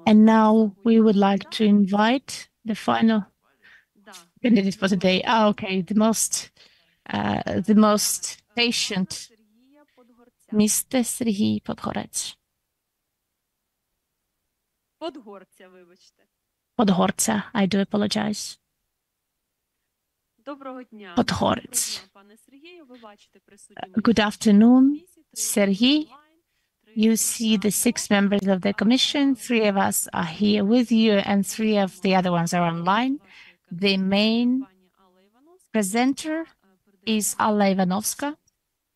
And now we would like to invite the final candidate for today. Okay, the most patient, Mr. Сергій Подгорець. Подгорця, вибачте. Подгорця, I do apologize. Доброго дня. Подгорець. Пане Сергію, ви бачите присутніми. Good afternoon, Sergey. You see the 6 members of the commission. 3 of us are here with you, and 3 of the other ones are online. The main presenter is Alla Ivanovska,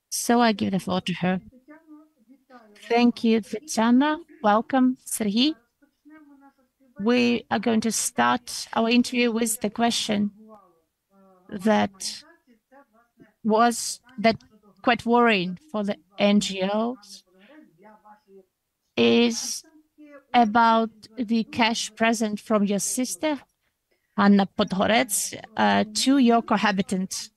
so I give the floor to her. Thank you, Tatiana. Welcome, Sergey. We are going to start our interview with the question that was quite worrying for the NGOs is about the cash present from your sister, Anna Podgorets, to your cohabitant.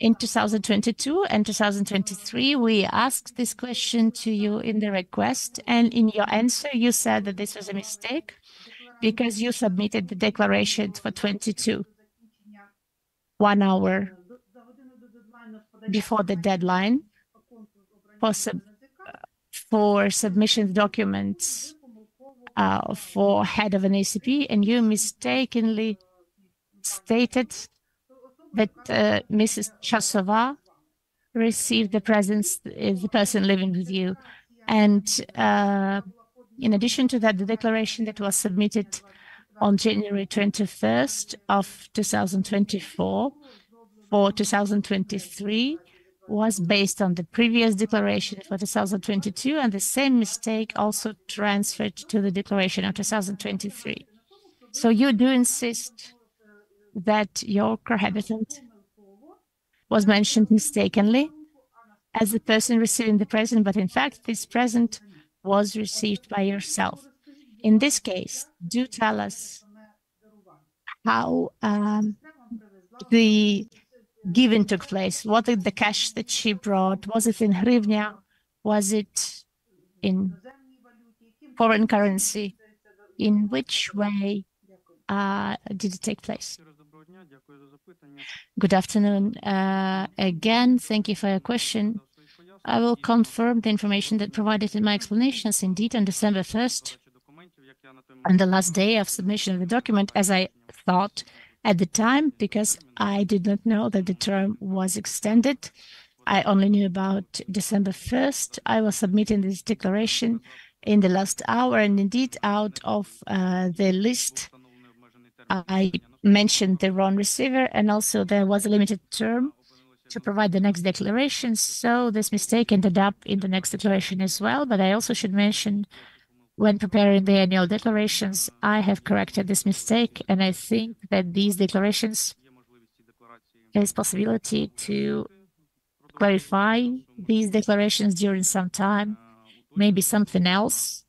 In 2022 and 2023, we asked this question to you in the request, and in your answer, you said that this was a mistake because you submitted the declaration for 22, 1 hour before the deadline for submission documents for head of an ACP, and you mistakenly stated that Mrs. Chasova received the presents, the person living with you. And in addition to that, the declaration that was submitted on January 21st of 2024 for 2023 was based on the previous declaration for 2022, and the same mistake also transferred to the declaration of 2023. So you do insist that your cohabitant was mentioned mistakenly as the person receiving the present, but in fact, this present was received by yourself. In this case, do tell us how the giving took place. What is the cash that she brought? Was it in hryvnia? Was it in foreign currency? In which way did it take place? Good afternoon. Again, thank you for your question. I will confirm the information that provided in my explanations. Indeed, on December 1st, on the last day of submission of the document, as I thought at the time, because I did not know that the term was extended, I only knew about December 1st. I was submitting this declaration in the last hour, and indeed, out of the list, I mentioned the wrong receiver, and also there was a limited term to provide the next declaration. So this mistake ended up in the next declaration as well. But I also should mention, when preparing the annual declarations, I have corrected this mistake, and I think that these declarations, there is possibility to clarify these declarations during some time. Maybe something else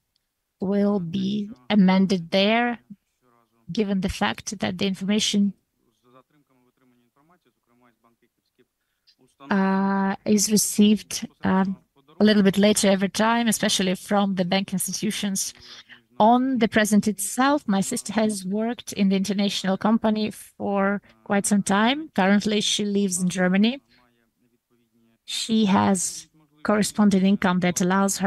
will be amended there, given the fact that the information is received a little bit later every time, especially from the bank institutions. On the present itself, my sister has worked in the international company for quite some time. Currently, she lives in Germany. She has corresponding income that allowed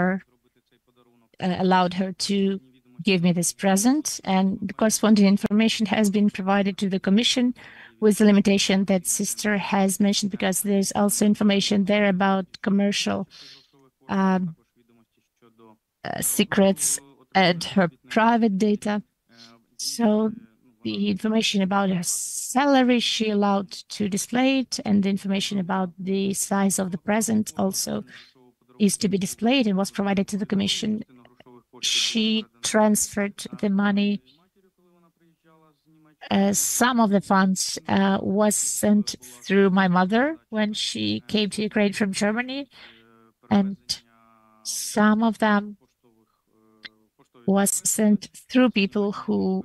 her to give me this present, and the corresponding information has been provided to the Commission with the limitation that sister has mentioned, because there's also information there about commercial secrets and her private data. So the information about her salary, she allowed to display it, and the information about the size of the present also is to be displayed and was provided to the Commission. She transferred the money. Some of the funds was sent through my mother when she came to Ukraine from Germany, and some of them was sent through people who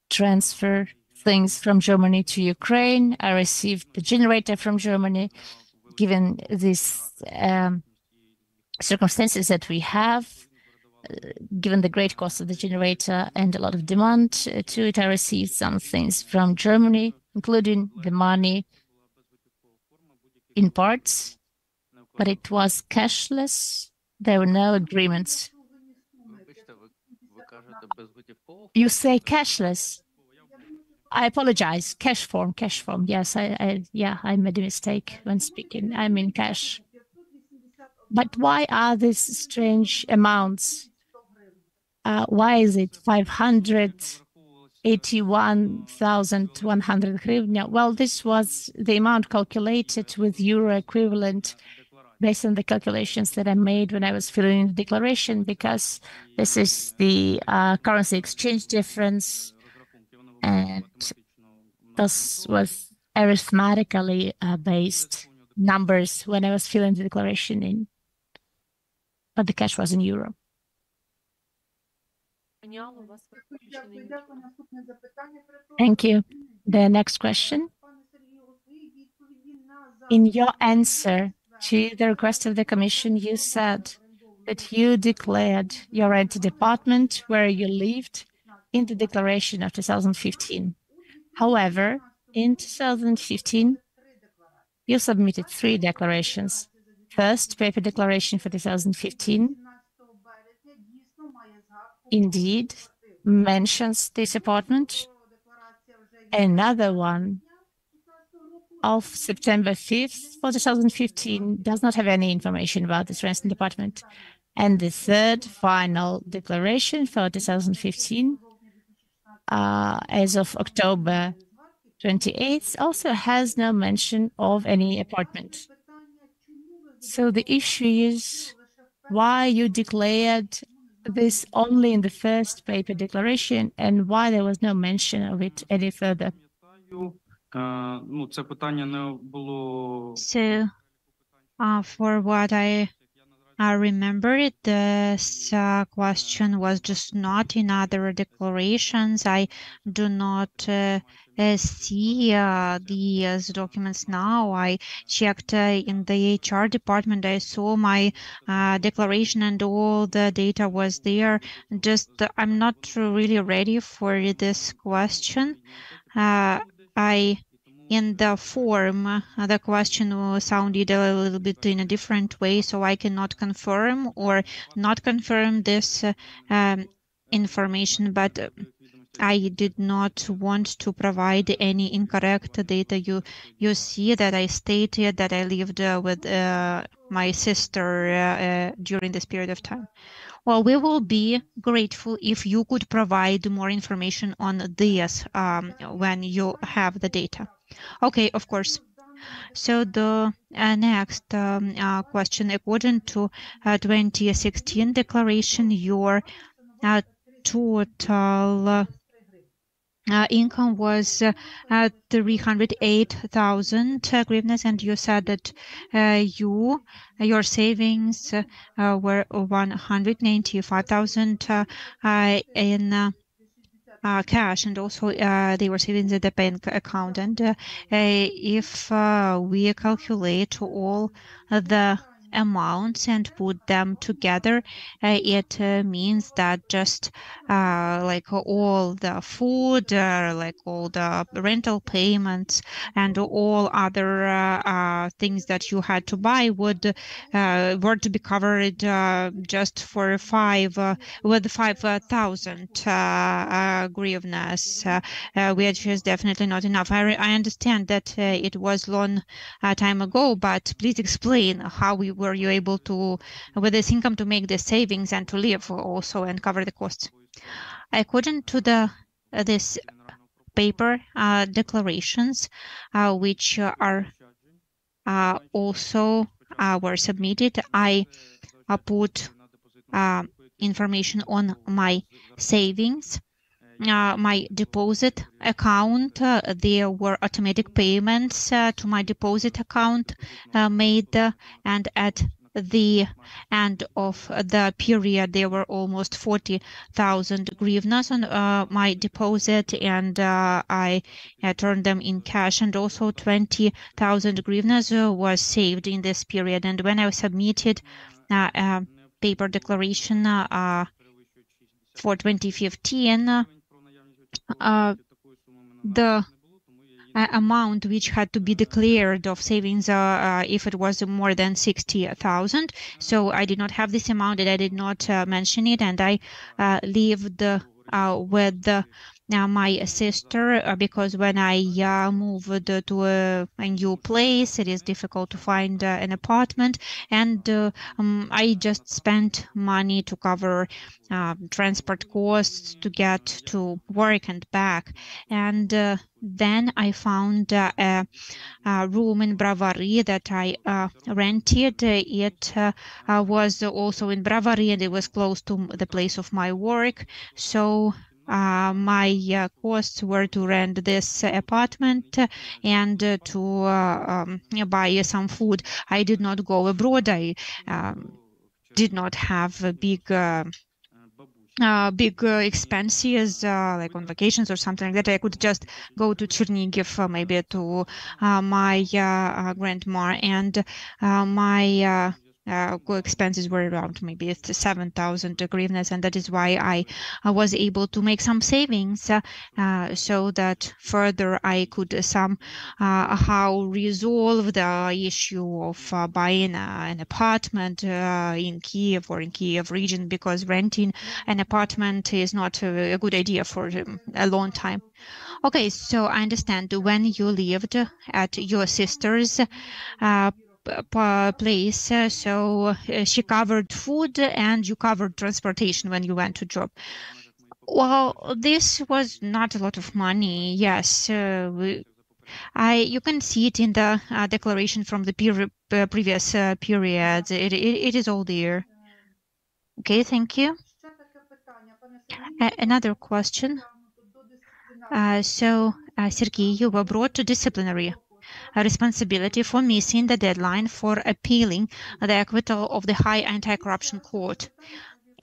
transfer things from Germany to Ukraine. I received the generator from Germany. Given these circumstances that we have, given the great cost of the generator and a lot of demand to it, I received some things from Germany, including the money in parts, but it was cashless. There were no agreements. You say cashless. I apologize. Cash form. Yes, I made a mistake when speaking. I mean cash. But why are these strange amounts? Why is it 581,100 hryvnia? Well, this was the amount calculated with euro equivalent based on the calculations that I made when I was filling in the declaration, because this is the currency exchange difference, and this was arithmetically based numbers when I was filling the declaration in, but the cash was in euro. Thank you. The next question. In your answer to the request of the Commission, you said that you declared your rented apartment where you lived in the declaration of 2015. However, in 2015, you submitted 3 declarations. First, paper declaration for 2015 indeed mentions this apartment. Another one of September 5th for 2015 does not have any information about this rented apartment. And the third final declaration for 2015 as of October 28th also has no mention of any apartment. So the issue is why you declared this only in the first paper declaration and why there was no mention of it any further. So, for what I remember, this question was just not in other declarations. I do not see these documents now. I checked in the HR department. I saw my declaration and all the data was there. Just I'm not really ready for this question. In the form, the question sounded a little bit in a different way, so I cannot confirm or not confirm this information, but I did not want to provide any incorrect data. You see that I stated that I lived with my sister during this period of time. Well, we will be grateful if you could provide more information on this when you have the data. Okay, of course. So the next question, according to 2016 declaration, your total income was 308,000 hryvnias, and you said that your savings were 195,000 in cash, and also they were savings at the bank account. And if we calculate all the amounts and put them together, it means that just like all the food, like all the rental payments and all other things that you had to buy would were to be covered just for 5,000 hryvnias, which is definitely not enough. I understand that it was long time ago, but please explain how were you able to, with this income, to make the savings and to live also and cover the costs. According to this paper declarations, which are also were submitted, I put information on my savings, my deposit account. There were automatic payments to my deposit account made, and at the end of the period there were almost 40,000 hryvnias on my deposit, and I turned them in cash, and also 20,000 hryvnias was saved in this period. And when I submitted paper declaration for 2015, the amount which had to be declared of savings if it was more than 60,000. So I did not have this amount and I did not mention it, and I lived with my sister because when I moved to a new place, it is difficult to find an apartment, and I just spent money to cover transport costs to get to work and back. And then I found a room in Bravary that I rented. It was also in Bravary and it was close to the place of my work. So my costs were to rent this apartment and to buy some food. I did not go abroad. I did not have big expenses like on vacations or something like that. I could just go to Chernigiv, maybe to my grandma, and my expenses were around maybe 7,000 hryvnias, and that is why I was able to make some savings so that further I could somehow resolve the issue of buying an apartment in Kiev or in Kiev region, because renting an apartment is not a good idea for a long time. Okay, so I understand when you lived at your sister's place, so she covered food and you covered transportation when you went to job. Well, this was not a lot of money. Yes, you can see it in the declaration from the previous periods. It is all there. Okay, thank you. Another question. Sergey, you were brought to disciplinary responsibility for missing the deadline for appealing the acquittal of the High Anti-Corruption Court.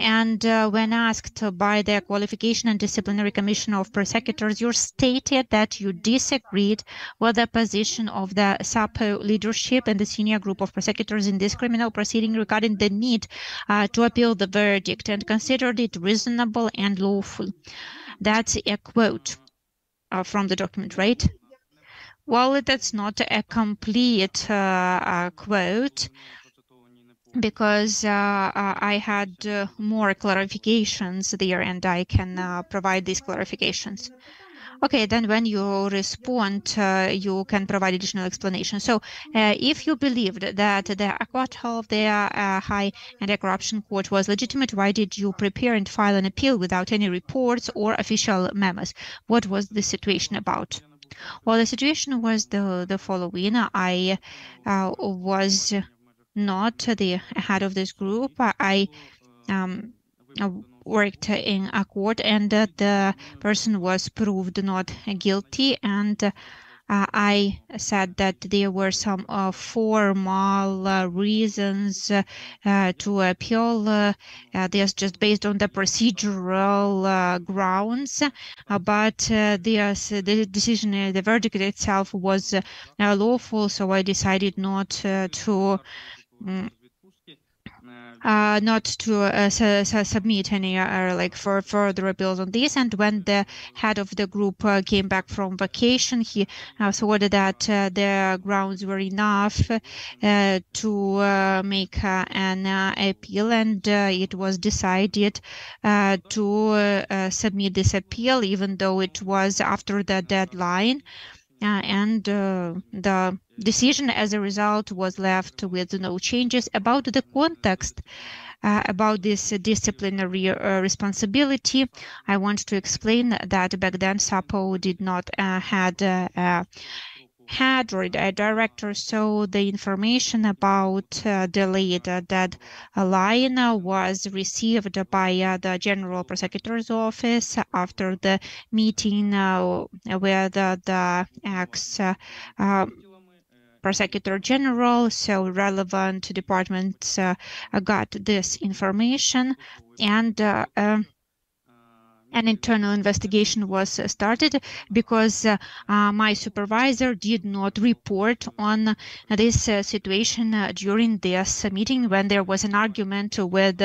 And when asked by the Qualification and Disciplinary Commission of Prosecutors, you stated that you disagreed with the position of the SAPO leadership and the senior group of prosecutors in this criminal proceeding regarding the need to appeal the verdict, and considered it reasonable and lawful. That's a quote from the document, right? Well, that's not a complete quote, because I had more clarifications there, and I can provide these clarifications. Okay, then when you respond, you can provide additional explanation. So if you believed that the acquittal of the High Anti-Corruption Court was legitimate, why did you prepare and file an appeal without any reports or official memos? What was the situation about? Well, the situation was the following. I was not the head of this group. I worked in a court, and the person was proved not guilty, and I said that there were some formal reasons to appeal. This just based on the procedural grounds, but the decision, the verdict itself was lawful, so I decided not to submit any like for further appeals on this. And when the head of the group came back from vacation, he thought that the grounds were enough to make an appeal, and it was decided to submit this appeal, even though it was after the deadline. And the decision as a result was left with no changes. About the context about this disciplinary responsibility, I want to explain that back then SAPO did not had or a director, so the information about delayed deadline was received by the General Prosecutor's Office after the meeting where the ex Prosecutor General, so relevant departments got this information, and an internal investigation was started because my supervisor did not report on this situation during this meeting when there was an argument with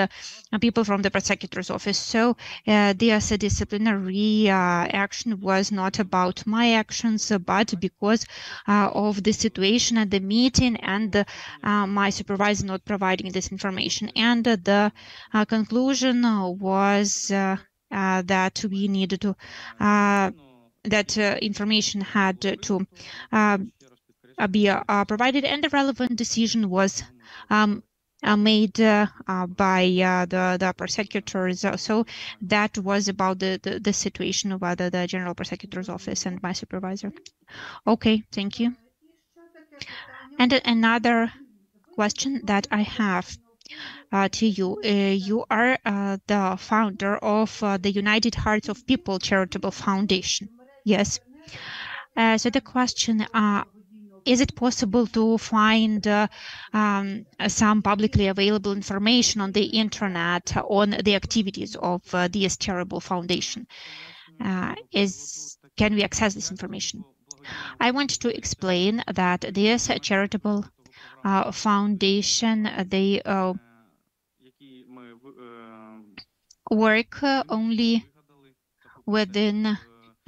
people from the prosecutor's office. So this disciplinary action was not about my actions, but because of the situation at the meeting and my supervisor not providing this information. And the conclusion was that we needed to, that information had to be provided, and the relevant decision was made by the prosecutors. So that was about the situation of the General Prosecutor's Office and my supervisor. Okay, thank you. And another question that I have to you. You are the founder of the United Hearts of People Charitable Foundation. Yes. So the question, is it possible to find some publicly available information on the internet on the activities of this charitable foundation? Can we access this information? I want to explain that this charitable foundation, they work only within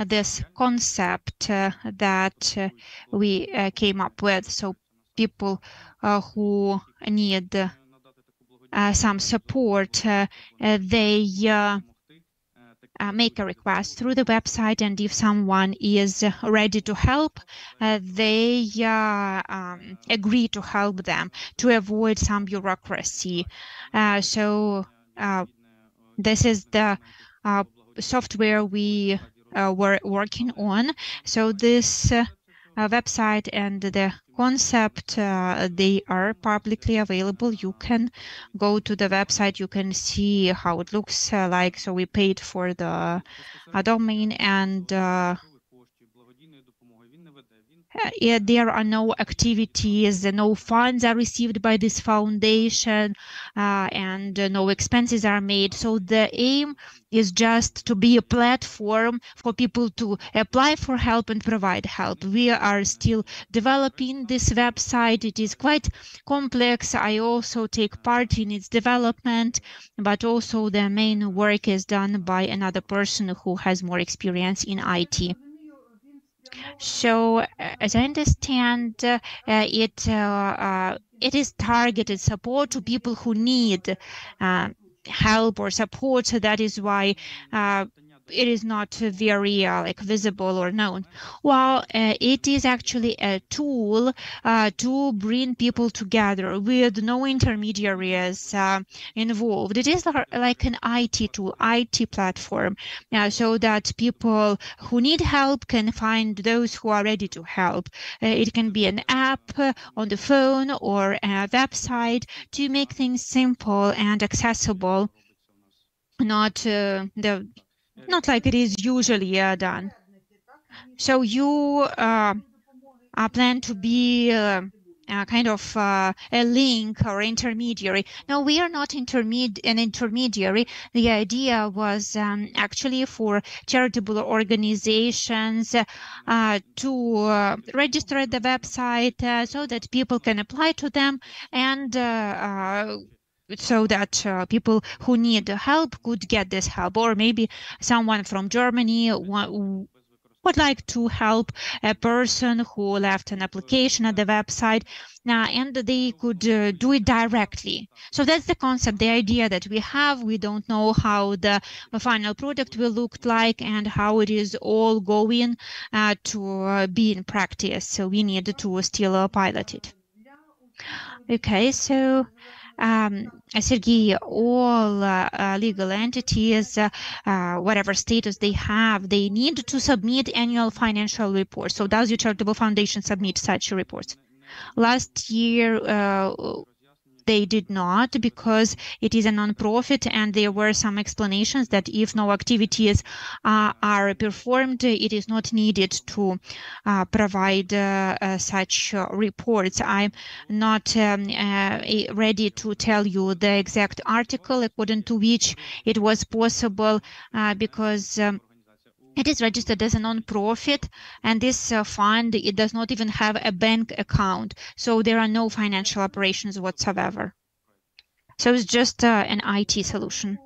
this concept that we came up with. So people who need some support, they make a request through the website, and if someone is ready to help, they agree to help them to avoid some bureaucracy. So this is the software we were working on. So this website and the concept, they are publicly available. You can go to the website, you can see how it looks like. So we paid for the domain, and there are no activities, no funds are received by this foundation, and no expenses are made. So the aim is just to be a platform for people to apply for help and provide help. We are still developing this website. It is quite complex. I also take part in its development, but also the main work is done by another person who has more experience in IT. So, as I understand, it is targeted support to people who need help or support. So that is why it is not very like visible or known. Well, it is actually a tool to bring people together with no intermediaries involved. It is like an IT tool, IT platform, so that people who need help can find those who are ready to help. It can be an app on the phone or a website to make things simple and accessible, not like it is usually done. So you plan to be kind of a link or intermediary. No, we are not an intermediary. The idea was actually for charitable organizations to register at the website so that people can apply to them, and so that people who need help could get this help. Or maybe someone from Germany would like to help a person who left an application at the website, and they could do it directly. So that's the concept, the idea that we have. We don't know how the final product will look like and how it is all going to be in practice. So we need to still pilot it. Okay, so Sergey, all legal entities, whatever status they have, they need to submit annual financial reports. So does your charitable foundation submit such reports? Last year, they did not, because it is a non-profit, and there were some explanations that if no activities are performed, it is not needed to provide such reports. I'm not ready to tell you the exact article according to which it was possible, because it is registered as a non-profit, and this fund, it does not even have a bank account, so there are no financial operations whatsoever. So it's just an IT solution.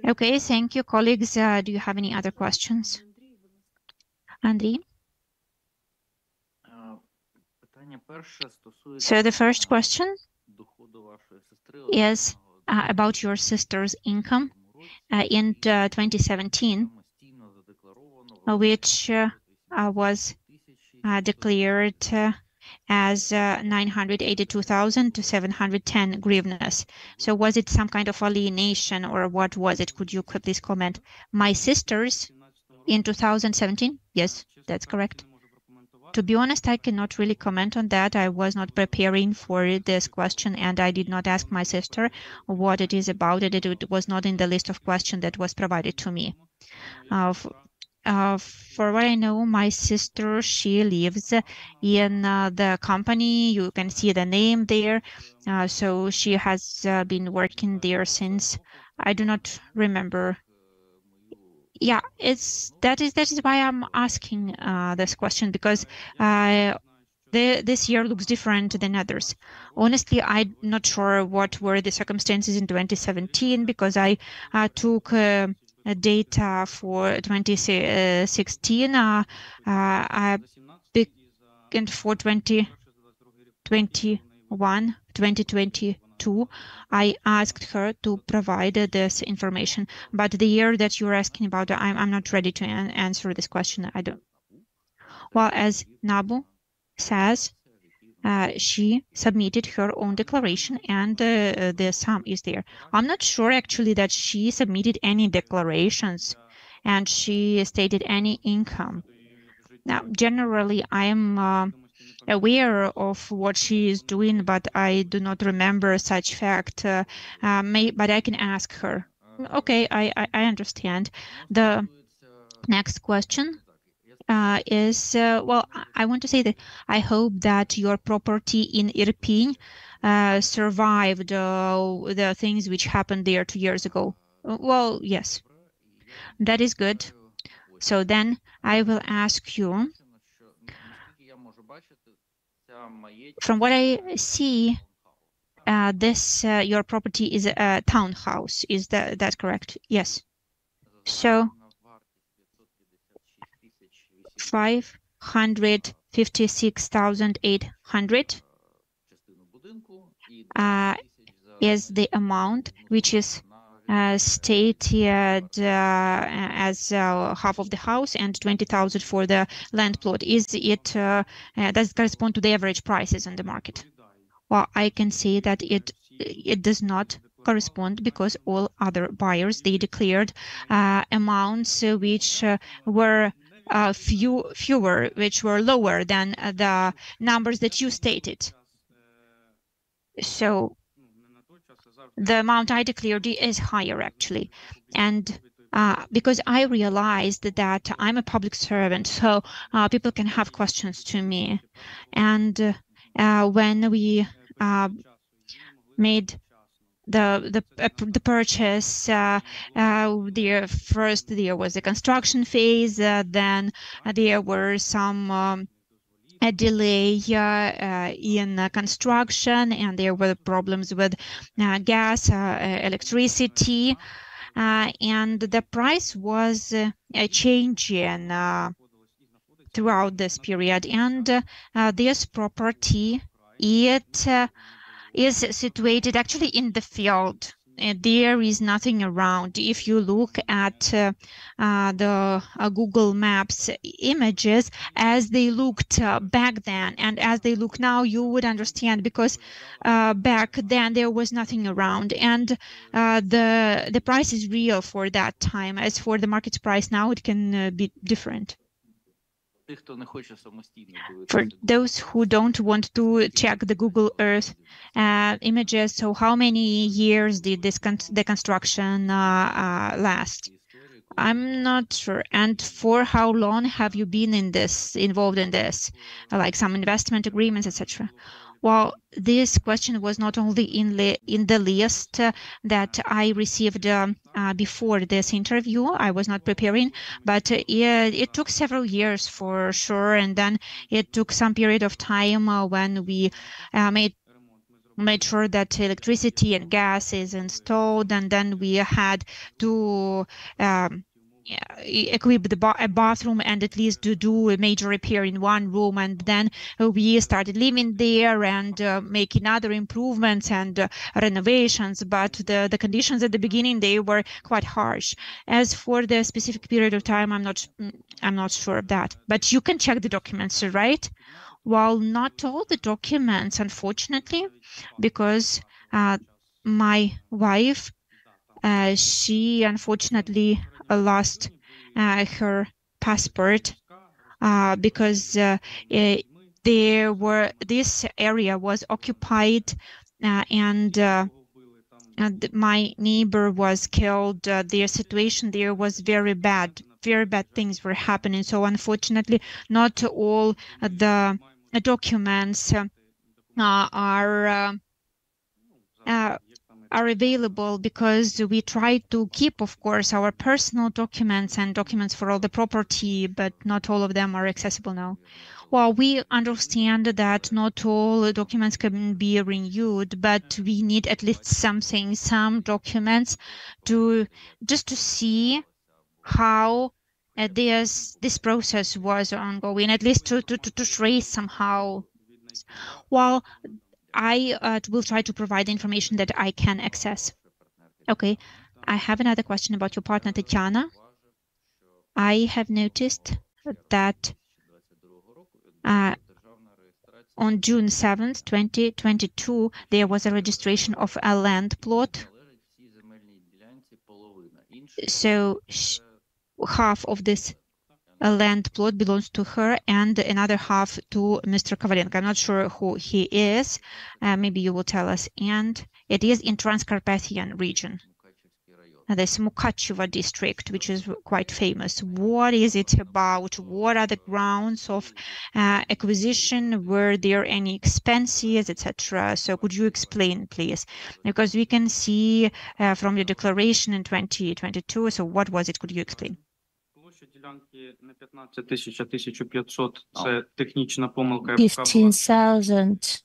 Okay, thank you, colleagues. Do you have any other questions? Anдрій? So the first question is about your sister's income in 2017, which was declared as 982,000 to 710 hryvnias. So was it some kind of alienation, or what was it? Could you please comment? My sister's in 2017? Yes, that's correct. To be honest, I cannot really comment on that. I was not preparing for this question, and I did not ask my sister what it is about. It was not in the list of questions that was provided to me. For what I know, my sister, she lives in the company. You can see the name there. So she has been working there since, I do not remember. Yeah, that is why I'm asking this question, because this year looks different than others. Honestly, I'm not sure what were the circumstances in 2017, because I took data for 2016 and for 2021, 2022, I asked her to provide this information. But the year that you're asking about, I'm not ready to answer this question. I don't. Well, as Nabu says, she submitted her own declaration, and the sum is there. I'm not sure actually that she submitted any declarations and she stated any income. Now, generally, I'm aware of what she is doing, but I do not remember such fact. But I can ask her. Okay, I understand. The next question is, well, I want to say that I hope that your property in Irpin survived the things which happened there 2 years ago. Well, yes, that is good. So then I will ask you, from what I see, this your property is a townhouse. Is that correct? Yes. So 556,800 is the amount which is stated as half of the house, and 20,000 for the land plot. Is it does it correspond to the average prices on the market? Well, I can say that it does not correspond, because all other buyers, they declared amounts which were fewer, which were lower than the numbers that you stated. So the amount I declared is higher, actually. And because I realized that I'm a public servant, so people can have questions to me. And when we made the purchase, first there was a construction phase, then there were some a delay in construction, and there were problems with gas, electricity, and the price was changing throughout this period. And this property, it is situated actually in the field. There is nothing around. If you look at the Google Maps images as they looked back then and as they look now, you would understand, because back then there was nothing around, and the price is real for that time. As for the market price now, it can be different. For those who don't want to check the Google Earth images, so how many years did the construction last? I'm not sure. And for how long have you been involved in this, like some investment agreements, etc.? Well, this question was not only in the list that I received before this interview. I was not preparing, but it took several years for sure. And then it took some period of time when we made sure that electricity and gas is installed, and then we had to equip a bathroom and at least to do a major repair in one room, and then we started living there and making other improvements and renovations. But the conditions at the beginning, they were quite harsh. As for the specific period of time, I'm not sure of that, but you can check the documents, right? Well, not all the documents, unfortunately, because my wife, she unfortunately lost her passport because this area was occupied and my neighbor was killed. Their situation there was very bad. Very bad things were happening. So unfortunately, not all the documents are available, because we try to keep, of course, our personal documents and documents for all the property, but not all of them are accessible now. Well, we understand that not all documents can be renewed, but we need at least something, some documents just to see how this process was ongoing, at least to trace somehow. Well, I will try to provide the information that I can access. Okay, I have another question about your partner, Tatiana. I have noticed that on June 7th, 2022, there was a registration of a land plot. So half of this land plot belongs to her and another half to Mr. Kovalenko. I'm not sure who he is. Maybe you will tell us. And it is in Transcarpathian region. This Mukachevo district, which is quite famous. What is it about? What are the grounds of acquisition? Were there any expenses, etc.? So could you explain, please? Because we can see from your declaration in 2022. So what was it? Could you explain? Ділянки не 15 тисяч, а 1500 – це технічна помилка. 15,000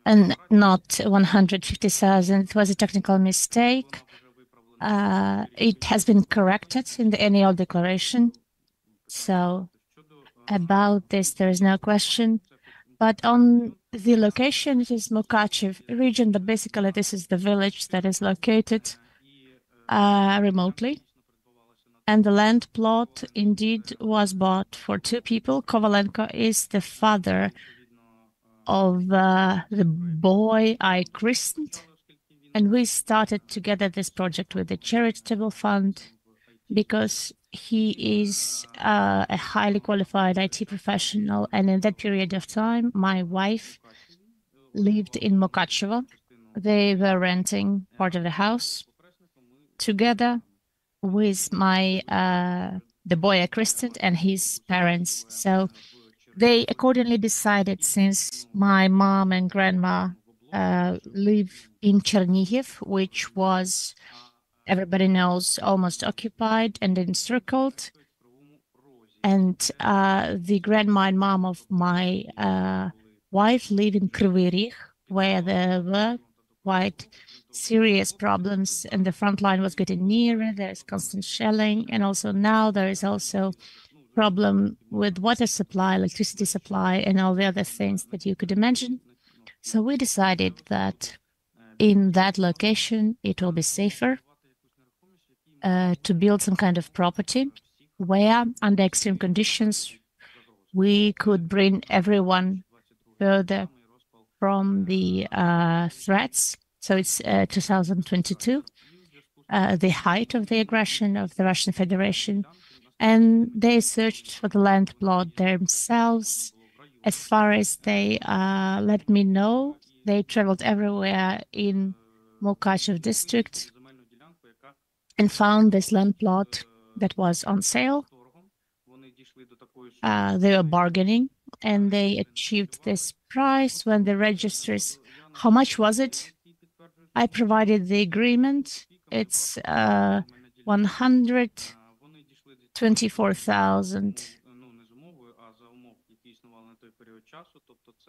and not 150,000. It was a technical mistake. It has been corrected in the annual declaration. So about this, there is no question. But on the location, it is Mukachev region, but basically this is the village that is located remotely. And the land plot indeed was bought for two people. Kovalenko is the father of the boy I christened. And we started together this project with the charitable fund because he is a highly qualified IT professional. And in that period of time, my wife lived in Mukachevo. They were renting part of the house together with the boy I christened and his parents. So they accordingly decided, since my mom and grandma live in Chernihiv, which was, everybody knows, almost occupied and encircled. And the grandma and mom of my wife live in Kryvyi Rih, where there were quite serious problems and the front line was getting nearer. There's constant shelling, and also now there is also problem with water supply, electricity supply, and all the other things that you could imagine. So we decided that in that location it will be safer to build some kind of property where, under extreme conditions, we could bring everyone further from the threats. So it's 2022, the height of the aggression of the Russian Federation. and they searched for the land plot themselves. As far as they let me know, they traveled everywhere in Mukachev district and found this land plot that was on sale. They were bargaining and they achieved this price when the registries. How much was it? I provided the agreement. It's 124,000.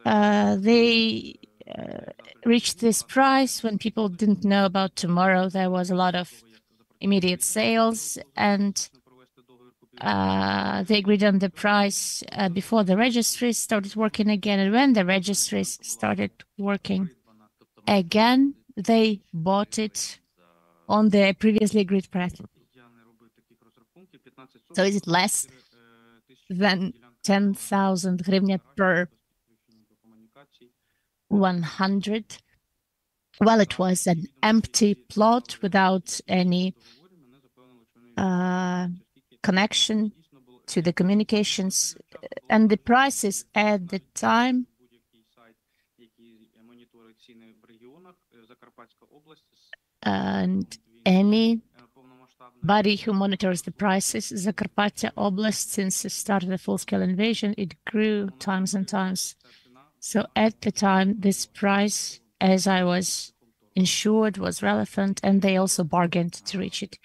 They reached this price when people didn't know about tomorrow. There was a lot of immediate sales, and they agreed on the price before the registries started working again. And when the registries started working again, they bought it on the previously agreed price. So is it less than 10,000 hryvnia per 100? Well, it was an empty plot without any connection to the communications, and the prices at the time and anybody who monitors the prices, Zakarpattia Oblast, since the start of the full-scale invasion, it grew times and times. So at the time, this price, as I was ensured, was relevant, and they also bargained to reach it.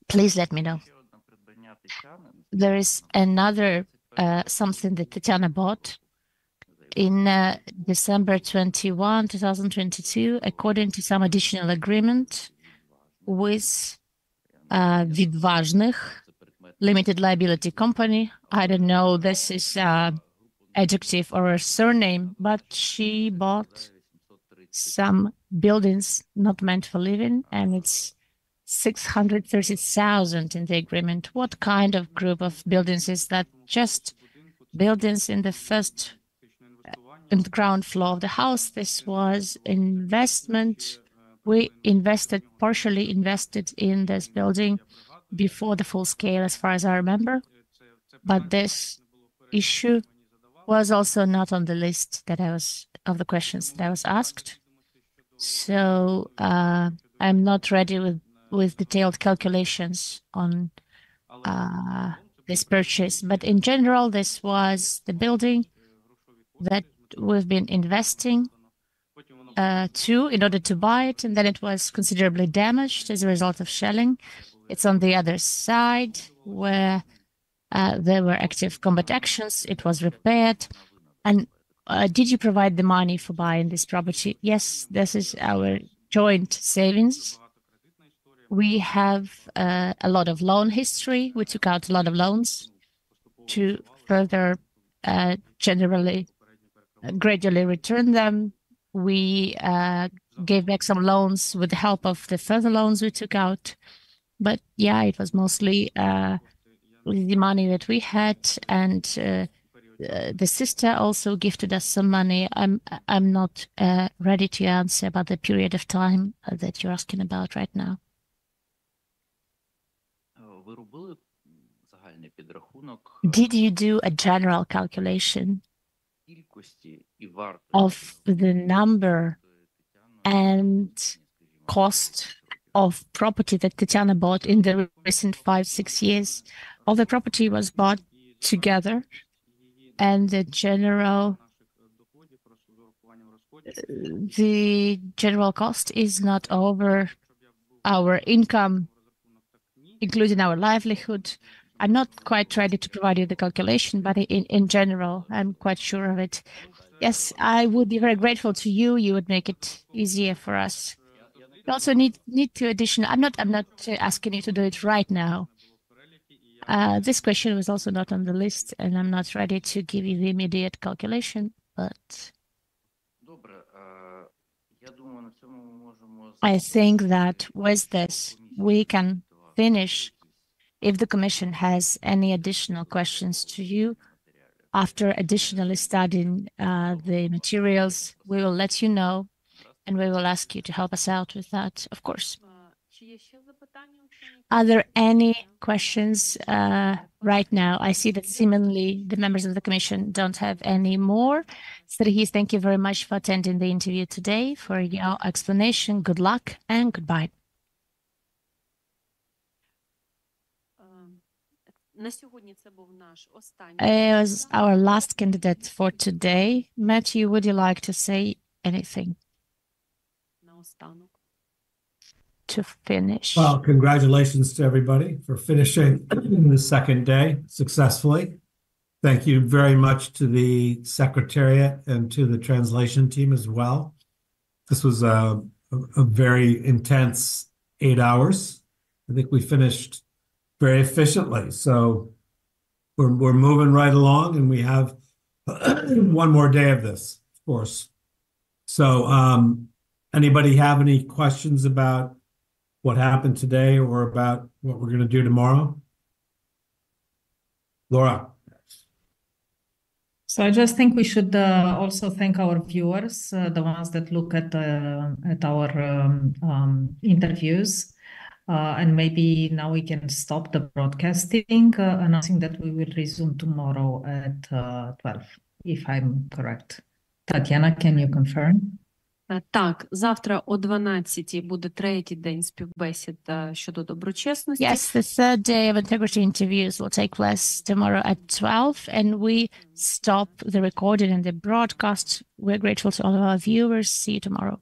Please let me know. There is another something that Tatiana bought in December 21, 2022, according to some additional agreement with Vidvazhnych Limited Liability Company. I don't know, this is adjective or a surname, but she bought some buildings not meant for living, and it's 630,000 in the agreement. What kind of group of buildings is that? Just buildings in the first in the ground floor of the house. This was investment. We partially invested in this building before the full scale, as far as I remember. But this issue was also not on the list of the questions that I was asked. So I'm not ready with detailed calculations on this purchase. But in general, this was the building that we've been investing to in order to buy it, and then it was considerably damaged as a result of shelling. It's on the other side where there were active combat actions. It was repaired. And did you provide the money for buying this property? Yes, this is our joint savings. We have a lot of loan history. We took out a lot of loans to further gradually return them. We gave back some loans with the help of the further loans we took out. But yeah, it was mostly the money that we had, and the sister also gifted us some money. I'm not ready to answer about the period of time that you're asking about right now. Did you do a general calculation of the number and cost of property that Tatiana bought in the recent 5-6 years? All the property was bought together, and the general cost is not over our income, including our livelihood. I'm not quite ready to provide you the calculation, but in general, I'm quite sure of it. Yes, I would be very grateful to you. You would make it easier for us. We also need to addition. I'm not asking you to do it right now. This question was also not on the list, and I'm not ready to give you the immediate calculation, but I think that with this, we can finish. If the Commission has any additional questions to you, after additionally studying the materials, we will let you know, and we will ask you to help us out with that, of course. Are there any questions right now? I see that seemingly the members of the commission don't have any more. Sergey, thank you very much for attending the interview today, for your explanation. Good luck and goodbye. На сьогодні це був наш останній. As our last candidate for today, Matthew, would you like to say anything Наостанок. to finish? Well, congratulations to everybody for finishing the second day successfully. Thank you very much to the Secretariat and to the translation team as well. This was a very intense 8 hours. I think we finished very efficiently. So we're moving right along, and we have one more day of this, of course. So anybody have any questions about what happened today or about what we're going to do tomorrow? Laura. So I just think we should also thank our viewers, the ones that look at our interviews. And maybe now we can stop the broadcasting, announcing that we will resume tomorrow at 12, if I'm correct. Tatiana, can you confirm? Так, завтра о 12-й буде третій день співбесід щодо доброчесності. Yes, the third day of integrity interviews will take place tomorrow at 12, and we stop the recording and the broadcast. We're grateful to all of our viewers. See you tomorrow.